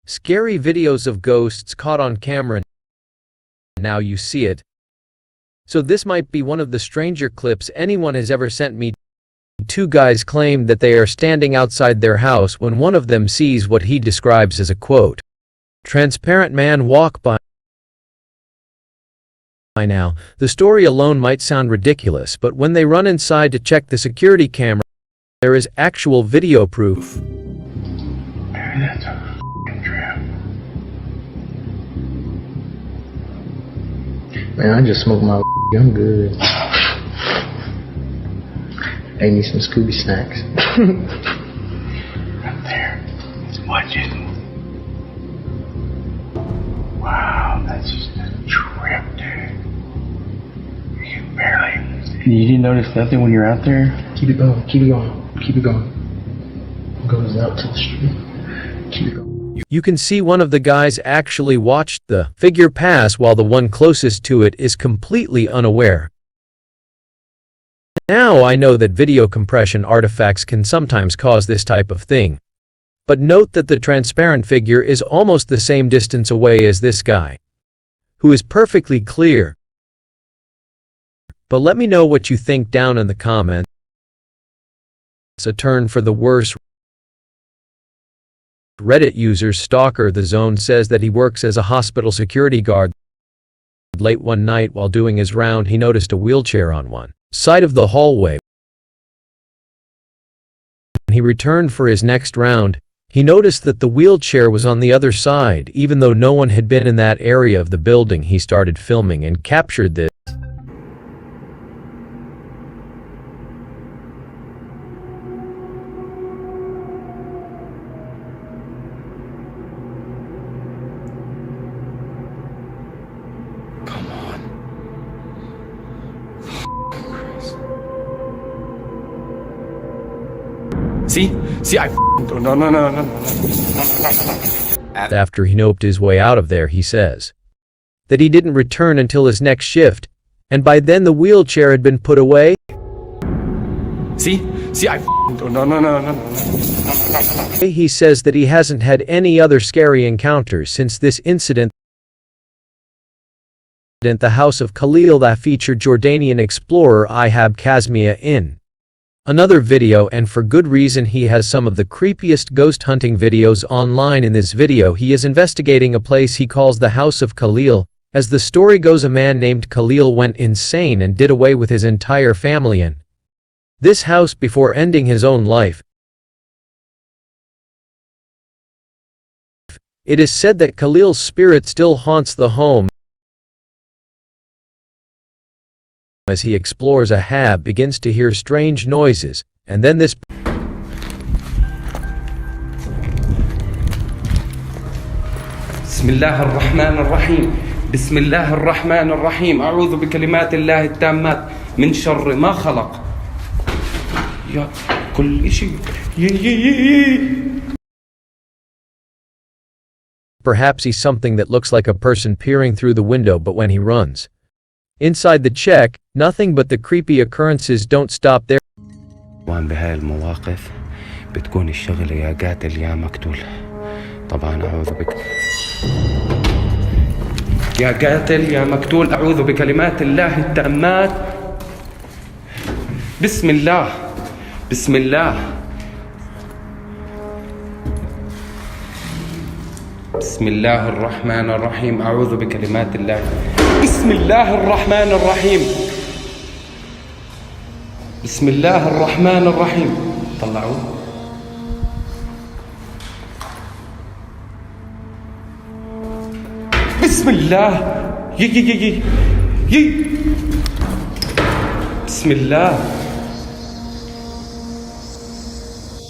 Scary videos of ghosts caught on camera. Now you see it. So this might be one of the stranger clips anyone has ever sent me. Two guys claim that they are standing outside their house when one of them sees what he describes as a, quote, transparent man walk by. Now, the story alone might sound ridiculous, but when they run inside to check the security camera, there is actual video proof. Man, that's a f***ing trap. Man, I just smoked my I'm good. I need some Scooby snacks. Up there. It's watching. Wow, that's just a trip, dude. You barely... You didn't notice nothing when you're out there? Keep it going, keep it going, keep it going. Goes out to the street. Keep it going. You can see one of the guys actually watched the figure pass while the one closest to it is completely unaware. Now I know that video compression artifacts can sometimes cause this type of thing. But note that the transparent figure is almost the same distance away as this guy, who is perfectly clear. But let me know what you think down in the comments. It's a turn for the worse. Reddit user Stalker the Zone says that he works as a hospital security guard. Late one night while doing his round, he noticed a wheelchair on one side of the hallway. When he returned for his next round, he noticed that the wheelchair was on the other side. Even though no one had been in that area of the building, he started filming and captured this. See, I no. After he noped his way out of there, he says that he didn't return until his next shift, and by then the wheelchair had been put away. See, I no. He says that he hasn't had any other scary encounters since this incident. The House of Khalil that featured Jordanian explorer Ihab Kazmia in another video, and for good reason. He has some of the creepiest ghost hunting videos online. In this video, he is investigating a place he calls the House of Khalil. As the story goes, a man named Khalil went insane and did away with his entire family in this house before ending his own life. It is said that Khalil's spirit still haunts the home. As he explores, Ahab begins to hear strange noises, and then this بسم الله الرحمن الرحيم بسم الله الرحمن الرحيم أعوذ بكلمات الله التامات من شر ما خلق يا كل شيء perhaps he's something that looks like a person peering through the window, but when he runs inside the check, nothing but the creepy occurrences don't stop there. وان بهاي المواقف بتكون الشغلة يا قاتل يا مقتول. طبعا أعوذ بك يا قاتل يا مقتول. أعوذ بكلمات الله التامات. بسم الله بسم الله بسم الله الرحمن الرحيم. أعوذ بكلمات الله. بسم الله الرحمن الرحيم. بسم الله الرحمن الرحيم. طلعوا. بسم الله يي بسم الله.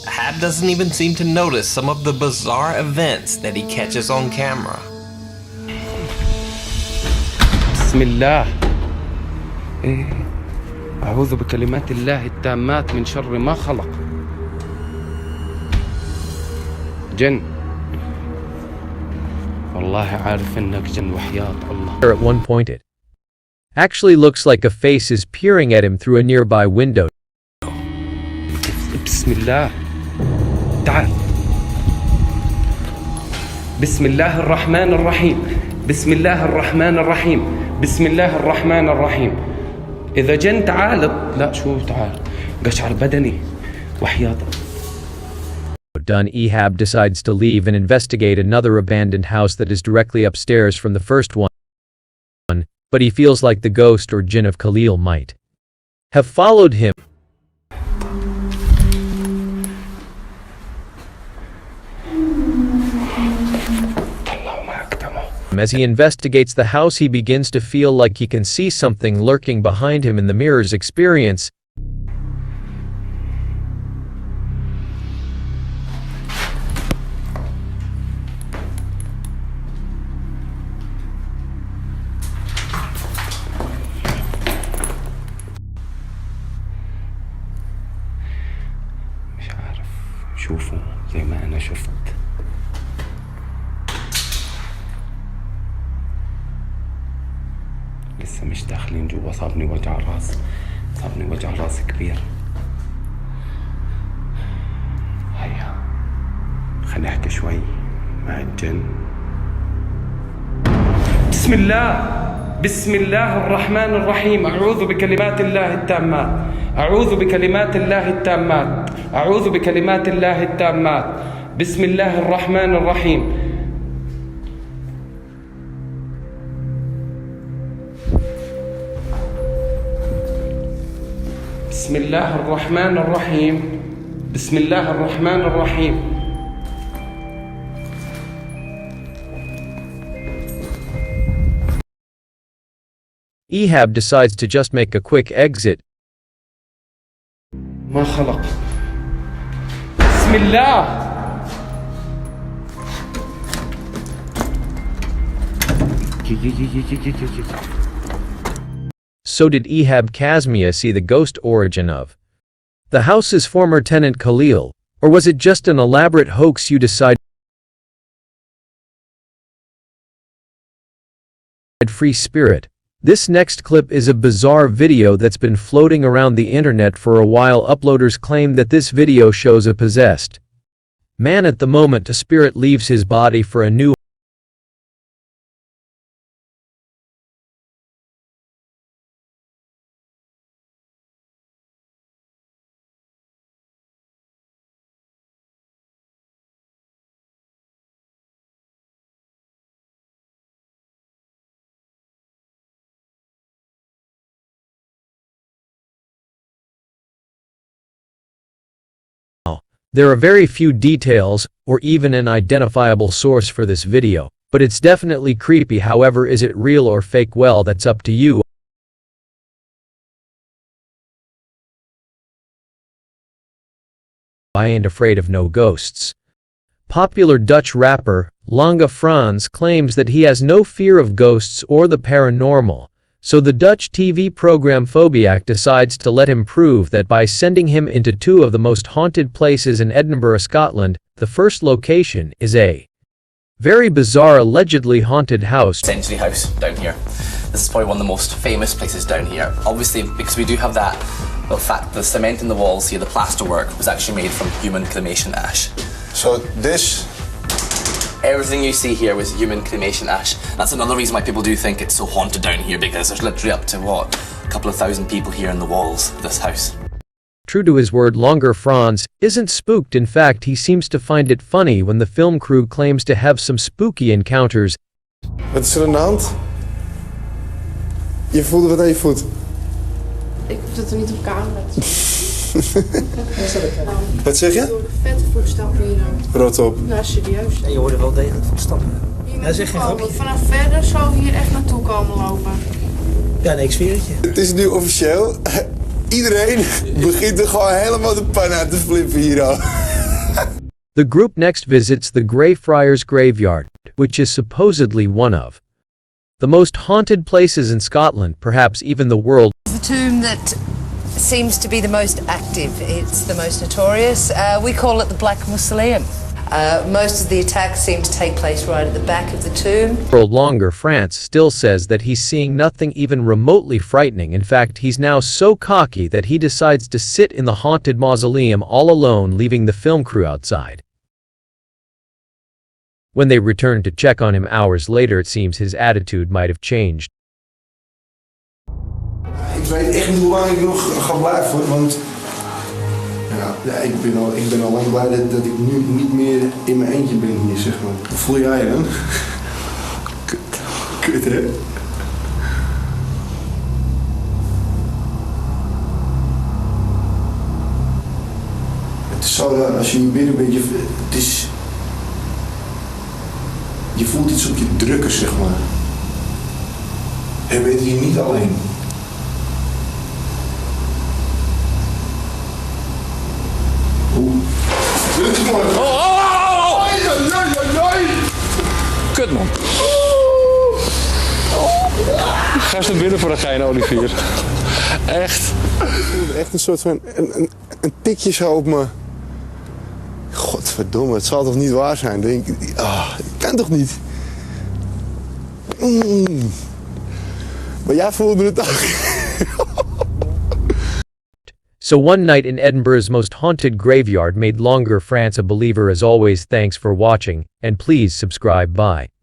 Ahab doesn't even seem to notice some of the bizarre events that he catches on camera. بسم الله. أعوذ بكلمات الله التامات من شر ما خلق. جن. والله عارف إنك جن وحياة الله. At one point it actually looks like a face is peering at him through a nearby window. بسم الله. تعال. بسم الله الرحمن الرحيم بسم الله الرحمن الرحيم بسم الله الرحمن الرحيم. إذا جن تعال لا شو تعال قشعر بدني وحياطة. Done. Ehab decides to leave and investigate another abandoned house that is directly upstairs from the first one, but he feels like the ghost or jinn of Khalil might have followed him. As he investigates the house, he begins to feel like he can see something lurking behind him in the mirror's experience. مش عارف شوفوا زي ما أنا شفت. لسه مش داخلين جوا. صابني وجع راس كبير. هيا خلينا نحكي شوي مع الجن. بسم الله الرحمن الرحيم. أعوذ بكلمات الله التامات أعوذ بكلمات الله التامات أعوذ بكلمات الله التامات. بسم الله الرحمن الرحيم. بسم الله الرحمن الرحيم. بسم الله الرحمن الرحيم. Ehab decides to just make a quick exit. ما خلق. بسم الله. So did Ehab Kazmia see the ghost origin of the house's former tenant Khalil, or was it just an elaborate hoax you decide free spirit? This next clip is a bizarre video that's been floating around the internet for a while. Uploaders claim that this video shows a possessed man at the moment a spirit leaves his body for a new There are very few details, or even an identifiable source for this video, but it's definitely creepy. However, is it real or fake? Well, that's up to you. I ain't afraid of no ghosts. Popular Dutch rapper, Lange Frans, claims that he has no fear of ghosts or the paranormal. So the Dutch TV program Phobiac decides to let him prove that by sending him into two of the most haunted places in Edinburgh, Scotland. The first location is a very bizarre, allegedly haunted house. Century house down here. This is probably one of the most famous places down here. Obviously, because we do have that, well, in fact, the cement in the walls here, the plasterwork, was actually made from human cremation ash. So this... Everything you see here was human cremation ash. That's another reason why people do think it's so haunted down here, because there's literally up to, what, a couple of thousand people here in the walls of this house. True to his word, Lange Frans isn't spooked. In fact, he seems to find it funny when the film crew claims to have some spooky encounters. Wat is er aan de hand? Je voelde wat aan je voet? Ik hoef het er niet op camera te Wat zeg je? Vette voetstappen hier nou. Rot op. Nou, serieus. En je hoorde wel degelijk voetstappen. Ja, zeg geen grapje. Vanaf verder zou hier echt naartoe komen lopen. Ja, nee, ik zweer het je. Het is nu officieel. Iedereen begint er gewoon helemaal de pan uit te flippen hier al. The group next visits the Greyfriars Graveyard, which is supposedly one of the most haunted places in Scotland, perhaps even the world. The tomb that seems to be the most active. It's the most notorious. We call it the Black Mausoleum. Most of the attacks seem to take place right at the back of the tomb. Lange Frans still says that he's seeing nothing even remotely frightening. In fact, he's now so cocky that he decides to sit in the haunted mausoleum all alone, leaving the film crew outside. When they returned to check on him hours later, it seems his attitude might have changed. Ik weet echt niet hoe lang ik nog ga blijven, hoor, want ja, ik ben al lang blij dat ik nu niet meer in mijn eentje ben hier, zeg maar. Hoe voel jij je dan? Kut, hè? Het is zo dat als je hier binnen bent, je voelt iets op je drukken, zeg maar. En je bent hier niet alleen. Kut, man. Ga eens naar binnen voor een gein, Olivier. Echt. Echt een soort van een tikje zo op me. Godverdomme, het zal toch niet waar zijn? Denk ik, kan toch niet? Maar jij voelde het ook. So one night in Edinburgh's most haunted graveyard made Lange Frans a believer. As always, thanks for watching, and please subscribe. Bye.